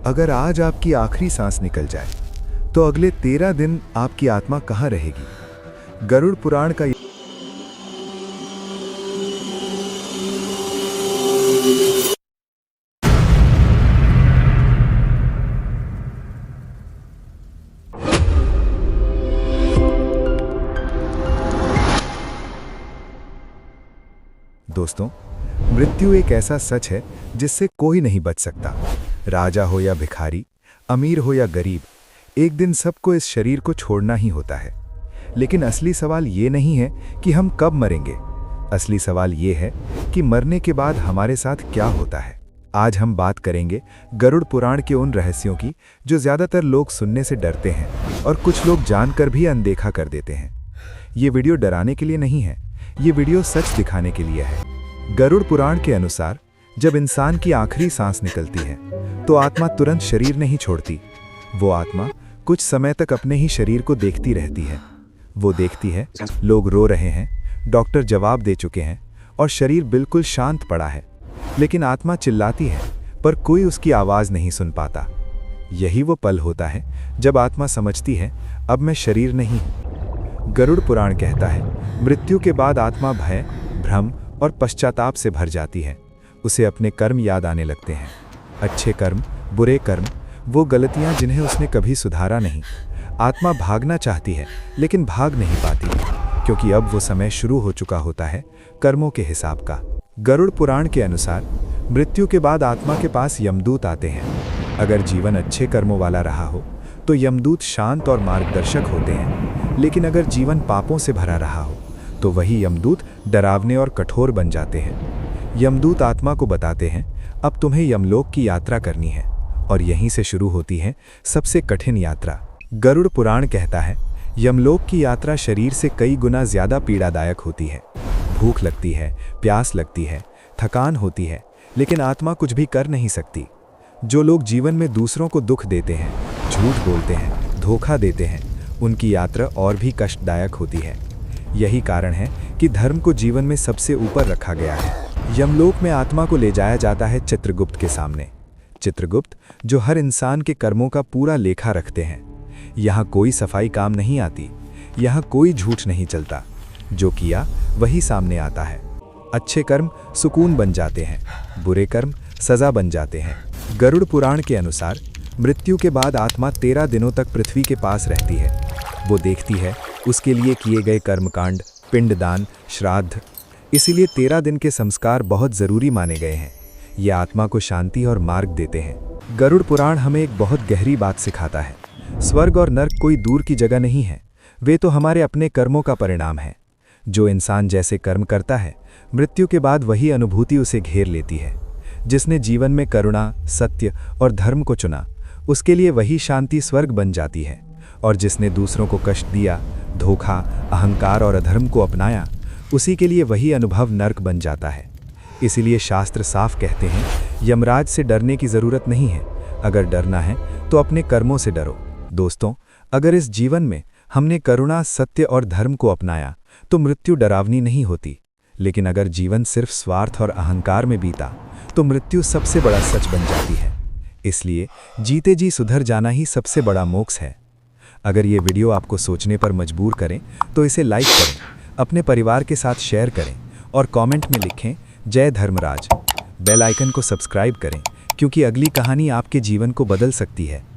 अगर आज आपकी आखिरी सांस निकल जाए तो अगले 13 दिन आपकी आत्मा कहाँ रहेगी? गरुड़ पुराण का दोस्तों, मृत्यु एक ऐसा सच है जिससे कोई नहीं बच सकता। राजा हो या भिखारी, अमीर हो या गरीब, एक दिन सबको इस शरीर को छोड़ना ही होता है। लेकिन असली सवाल ये नहीं है कि हम कब मरेंगे। असली सवाल ये है कि मरने के बाद हमारे साथ क्या होता है। आज हम बात करेंगे गरुड़ पुराण के उन रहस्यों की जो ज़्यादातर लोग सुनने से डरते हैं और कुछ लोग जानकर भी अनदेखा कर देते हैं। ये वीडियो डराने के लिए नहीं है, ये वीडियो सच दिखाने के लिए है। गरुड़ पुराण के अनुसार जब इंसान की आखिरी सांस निकलती है तो आत्मा तुरंत शरीर नहीं छोड़ती। वो आत्मा कुछ समय तक अपने ही शरीर को देखती रहती है। वो देखती है लोग रो रहे हैं, डॉक्टर जवाब दे चुके हैं और शरीर बिल्कुल शांत पड़ा है, लेकिन आत्मा चिल्लाती है पर कोई उसकी आवाज़ नहीं सुन पाता। यही वो पल होता है जब आत्मा समझती है अब मैं शरीर नहीं हूँ। गरुड़ पुराण कहता है मृत्यु के बाद आत्मा भय, भ्रम और पश्चाताप से भर जाती है। उसे अपने कर्म याद आने लगते हैं, अच्छे कर्म, बुरे कर्म, वो गलतियां जिन्हें उसने कभी सुधारा नहीं। आत्मा भागना चाहती है लेकिन भाग नहीं पाती, क्योंकि अब वो समय शुरू हो चुका होता है कर्मों के हिसाब का। गरुड़ पुराण के अनुसार मृत्यु के बाद आत्मा के पास यमदूत आते हैं। अगर जीवन अच्छे कर्मों वाला रहा हो तो यमदूत शांत और मार्गदर्शक होते हैं, लेकिन अगर जीवन पापों से भरा रहा हो तो वही यमदूत डरावने और कठोर बन जाते हैं। यमदूत आत्मा को बताते हैं अब तुम्हें यमलोक की यात्रा करनी है, और यहीं से शुरू होती है सबसे कठिन यात्रा। गरुड़ पुराण कहता है यमलोक की यात्रा शरीर से कई गुना ज्यादा पीड़ादायक होती है। भूख लगती है, प्यास लगती है, थकान होती है, लेकिन आत्मा कुछ भी कर नहीं सकती। जो लोग जीवन में दूसरों को दुख देते हैं, झूठ बोलते हैं, धोखा देते हैं, उनकी यात्रा और भी कष्टदायक होती है। यही कारण है कि धर्म को जीवन में सबसे ऊपर रखा गया है। यमलोक में आत्मा को ले जाया जाता है चित्रगुप्त के सामने। चित्रगुप्त जो हर इंसान के कर्मों का पूरा लेखा रखते हैं। यहाँ कोई सफाई काम नहीं आती, यहाँ कोई झूठ नहीं चलता। जो किया वही सामने आता है। अच्छे कर्म सुकून बन जाते हैं, बुरे कर्म सजा बन जाते हैं। गरुड़ पुराण के अनुसार मृत्यु के बाद आत्मा 13 दिनों तक पृथ्वी के पास रहती है। वो देखती है उसके लिए किए गए कर्मकांड, पिंडदान, श्राद्ध। इसीलिए 13 दिन के संस्कार बहुत ज़रूरी माने गए हैं। ये आत्मा को शांति और मार्ग देते हैं। गरुड़ पुराण हमें एक बहुत गहरी बात सिखाता है। स्वर्ग और नर्क कोई दूर की जगह नहीं है, वे तो हमारे अपने कर्मों का परिणाम है। जो इंसान जैसे कर्म करता है, मृत्यु के बाद वही अनुभूति उसे घेर लेती है। जिसने जीवन में करुणा, सत्य और धर्म को चुना, उसके लिए वही शांति स्वर्ग बन जाती है। और जिसने दूसरों को कष्ट दिया, धोखा, अहंकार और अधर्म को अपनाया, उसी के लिए वही अनुभव नर्क बन जाता है। इसीलिए शास्त्र साफ कहते हैं यमराज से डरने की ज़रूरत नहीं है। अगर डरना है तो अपने कर्मों से डरो। दोस्तों, अगर इस जीवन में हमने करुणा, सत्य और धर्म को अपनाया तो मृत्यु डरावनी नहीं होती। लेकिन अगर जीवन सिर्फ स्वार्थ और अहंकार में बीता तो मृत्यु सबसे बड़ा सच बन जाती है। इसलिए जीते जी सुधर जाना ही सबसे बड़ा मोक्ष है। अगर ये वीडियो आपको सोचने पर मजबूर करें तो इसे लाइक करें, अपने परिवार के साथ शेयर करें और कमेंट में लिखें जय धर्मराज। बेल आइकन को सब्सक्राइब करें, क्योंकि अगली कहानी आपके जीवन को बदल सकती है।